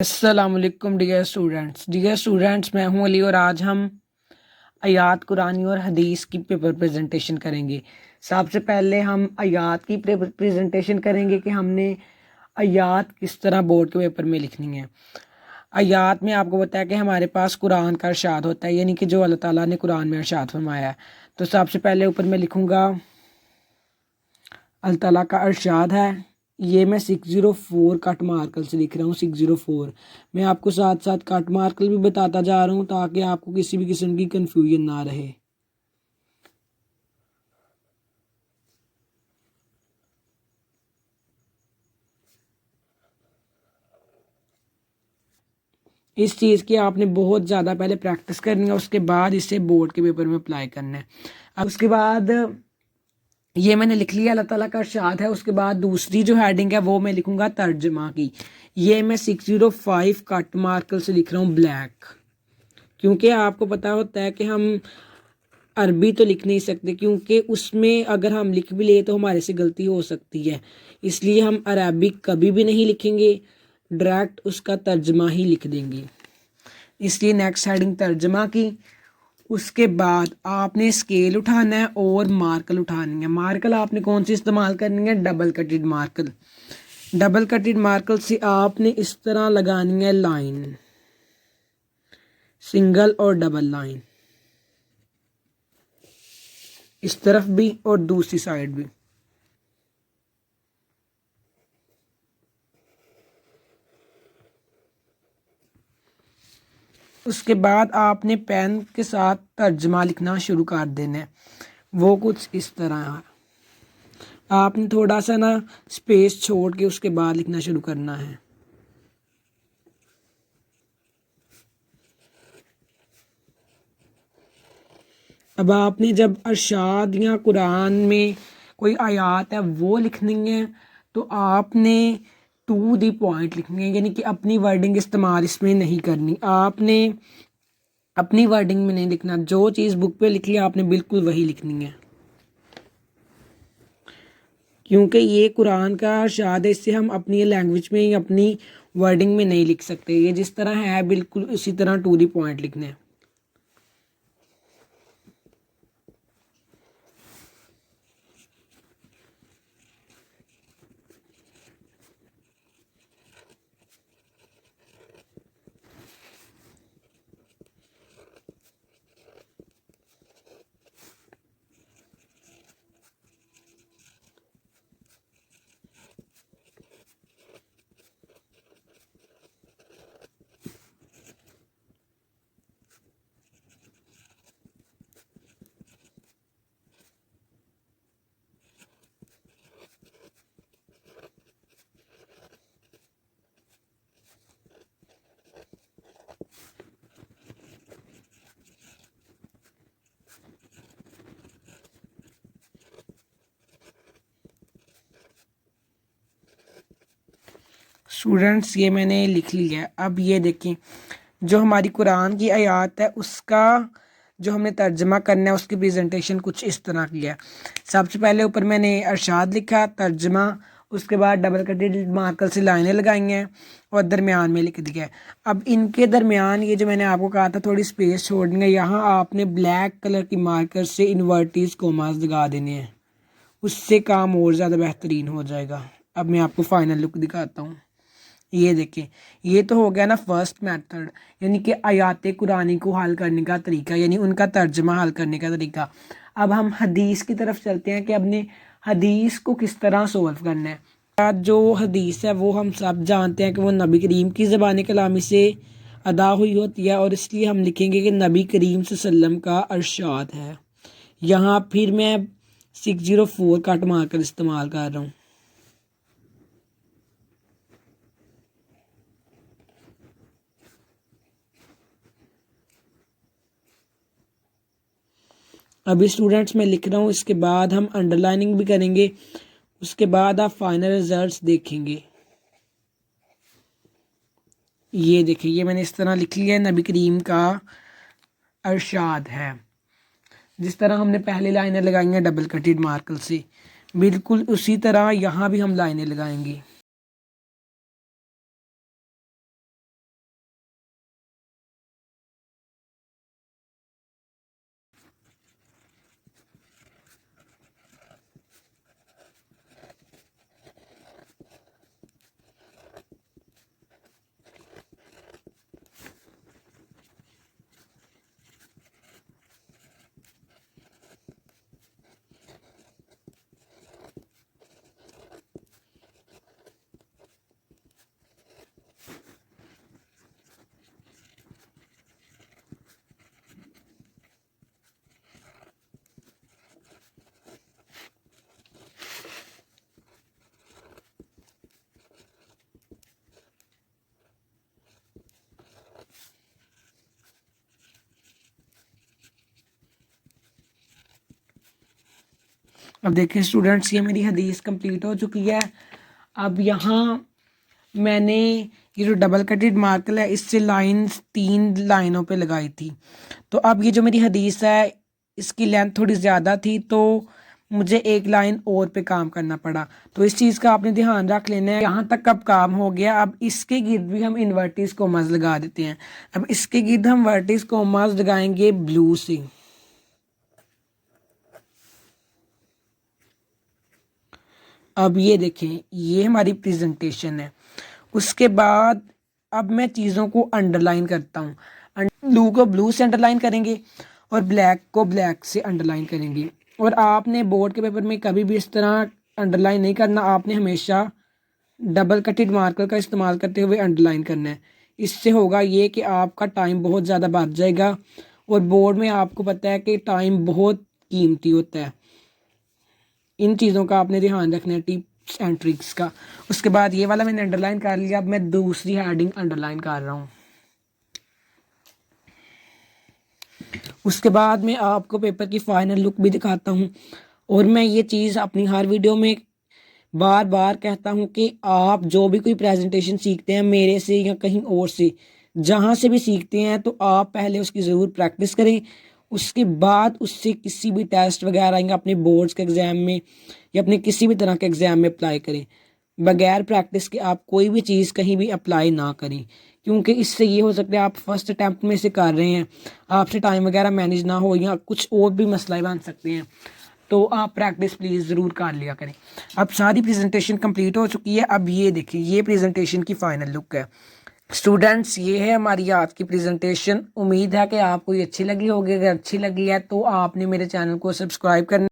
अस्सलामुअलैकुम dear students, मैं हूं अली और आज हम आयात कुरानी और हदीस की पेपर प्रेजेंटेशन करेंगे। सबसे पहले हम आयात की प्रेजेंटेशन करेंगे कि हमने आयात किस तरह बोर्ड के पेपर में लिखनी है। आयात में आपको बताया कि हमारे पास कुरान का इरशाद होता है, यानी कि जो अल्लाह ताला ने कुरान में इरशाद फरमाया है। तो सबसे पहले ऊपर मैं लिखूँगा अल्लाह ताला का इरशाद है। ये मैं 604 कट मार्कर से लिख रहा हूँ। 604 मैं आपको साथ साथ कट मार्कर भी बताता जा रहा हूँ ताकि आपको किसी भी किस्म की कंफ्यूजन ना रहे। इस चीज़ की आपने बहुत ज़्यादा पहले प्रैक्टिस करनी है, उसके बाद इसे बोर्ड के पेपर में अप्लाई करना है। अब उसके बाद ये मैंने लिख लिया अल्लाह ताला का इरशाद है। उसके बाद दूसरी जो हेडिंग है वो मैं लिखूँगा तर्जमा की। ये मैं 605 कट मार्कर से लिख रहा हूँ ब्लैक, क्योंकि आपको पता होता है कि हम अरबी तो लिख नहीं सकते, क्योंकि उसमें अगर हम लिख भी ले तो हमारे से गलती हो सकती है। इसलिए हम अरबिक कभी भी नहीं लिखेंगे, डायरेक्ट उसका तर्जमा ही लिख देंगे। इसलिए नेक्स्ट हेडिंग तर्जमा की। उसके बाद आपने स्केल उठाना है और मार्कर उठानी है। मार्कर आपने कौन सी इस्तेमाल करनी है? Double कटेड marker. डबल कटेड मार्कर से आपने इस तरह लगानी है लाइन, सिंगल और डबल लाइन, इस तरफ भी और दूसरी साइड भी। उसके बाद आपने पेन के साथ तर्जमा लिखना शुरू कर देना है। वो कुछ इस तरह है। आपने थोड़ा सा ना स्पेस छोड़ के उसके बाद लिखना शुरू करना है। अब आपने जब अरशाद या कुरान में कोई आयत है वो लिखनी है तो आपने टू दी पॉइंट लिखनी है, यानी कि अपनी वर्डिंग इस्तेमाल इसमें नहीं करनी। आपने अपनी वर्डिंग में नहीं लिखना, जो चीज़ बुक पे लिखी है आपने बिल्कुल वही लिखनी है, क्योंकि ये कुरान का इरशाद है। इससे हम अपनी लैंग्वेज में या अपनी वर्डिंग में नहीं लिख सकते। ये जिस तरह है बिल्कुल उसी तरह टू दी पॉइंट लिखने हैं। स्टूडेंट्स ये मैंने लिख लिया है। अब ये देखें, जो हमारी कुरान की आयत है उसका जो हमने तर्जमा करना है उसकी प्रेजेंटेशन कुछ इस तरह की है। सबसे पहले ऊपर मैंने अरशाद लिखा, तर्जमा, उसके बाद डबल कटेड मार्कर से लाइनें लगाई हैं और दरमियान में लिख दिया है। अब इनके दरमियान ये जो मैंने आपको कहा था थोड़ी स्पेस छोड़नी है, यहाँ आपने ब्लैक कलर की मार्कर से इन्वर्टिस कोमास लगा देने हैं, उससे काम और ज़्यादा बेहतरीन हो जाएगा। अब मैं आपको फाइनल लुक दिखाता हूँ। ये देखें, ये तो हो गया ना फर्स्ट मेथड, यानी कि आयात कुरानी को हल करने का तरीका, यानी उनका तर्जमा हल करने का तरीका। अब हम हदीस की तरफ चलते हैं कि अपने हदीस को किस तरह सोल्व करना है। जो हदीस है वो हम सब जानते हैं कि वो नबी करीम की ज़बान कलामी से अदा हुई होती है, और इसलिए हम लिखेंगे कि नबी करीम सल्लल्लाहु अलैहि वसल्लम का इरशाद है। यहाँ फिर मैं 604 कट मार्कर इस्तेमाल कर रहा हूँ। अभी स्टूडेंट्स मैं लिख रहा हूँ, इसके बाद हम अंडरलाइनिंग भी करेंगे, उसके बाद आप फाइनल रिजल्ट्स देखेंगे। ये देखिए, ये मैंने इस तरह लिख लिया है, नबी करीम का इरशाद है। जिस तरह हमने पहले लाइनें लगाई हैं डबल कटेड मार्कर से, बिल्कुल उसी तरह यहाँ भी हम लाइनें लगाएंगे। अब देखिए स्टूडेंट्स, ये मेरी हदीस कंप्लीट हो चुकी है। अब यहाँ मैंने ये जो डबल कटेड मार्कर है इससे लाइंस 3 लाइनों पे लगाई थी। तो अब ये जो मेरी हदीस है इसकी लेंथ थोड़ी ज़्यादा थी, तो मुझे एक लाइन और पे काम करना पड़ा। तो इस चीज़ का आपने ध्यान रख लेना है। यहाँ तक अब काम हो गया। अब इसके गिर्द भी हम इन्वर्टिस कोमास लगा देते हैं। अब इसके गिर्द हम वर्टिस कोमास लगाएंगे ब्लू से। अब ये देखें, ये हमारी प्रेजेंटेशन है। उसके बाद अब मैं चीज़ों को अंडरलाइन करता हूँ। ब्लू को ब्लू से अंडरलाइन करेंगे और ब्लैक को ब्लैक से अंडरलाइन करेंगे। और आपने बोर्ड के पेपर में कभी भी इस तरह अंडरलाइन नहीं करना, आपने हमेशा डबल कटेड मार्कर का इस्तेमाल करते हुए अंडरलाइन करना है। इससे होगा ये कि आपका टाइम बहुत ज़्यादा बच जाएगा। और बोर्ड में आपको पता है कि टाइम बहुत कीमती होता है। इन चीज़ों का आपने ध्यान रखना है, टिप्स एंड ट्रिक्स का। उसके बाद ये वाला मैंने अंडरलाइन कर लिया। अब मैं दूसरी हेडिंग अंडरलाइन कर रहा हूँ। उसके बाद मैं आपको पेपर की फाइनल लुक भी दिखाता हूँ। और मैं ये चीज़ अपनी हर वीडियो में बार बार कहता हूँ कि आप जो भी कोई प्रेजेंटेशन सीखते हैं मेरे से या कहीं और से, जहाँ से भी सीखते हैं, तो आप पहले उसकी ज़रूर प्रैक्टिस करें। उसके बाद उससे किसी भी टेस्ट वगैरह या अपने बोर्ड्स के एग्ज़ाम में या अपने किसी भी तरह के एग्ज़ाम में अप्लाई करें। बगैर प्रैक्टिस के आप कोई भी चीज़ कहीं भी अप्लाई ना करें, क्योंकि इससे ये हो सकता है आप फर्स्ट अटैम्प्ट में से कर रहे हैं, आपसे टाइम वगैरह मैनेज ना हो या कुछ और भी मसला बन सकते हैं। तो आप प्रैक्टिस प्लीज़ ज़रूर कर लिया करें। अब सारी प्रेजेंटेशन कंप्लीट हो चुकी है। अब ये देखिए, ये प्रेजेंटेशन की फ़ाइनल लुक है। स्टूडेंट्स, ये है हमारी आज की प्रेजेंटेशन। उम्मीद है कि आपको ये अच्छी लगी होगी। अगर अच्छी लगी है तो आपने मेरे चैनल को सब्सक्राइब करना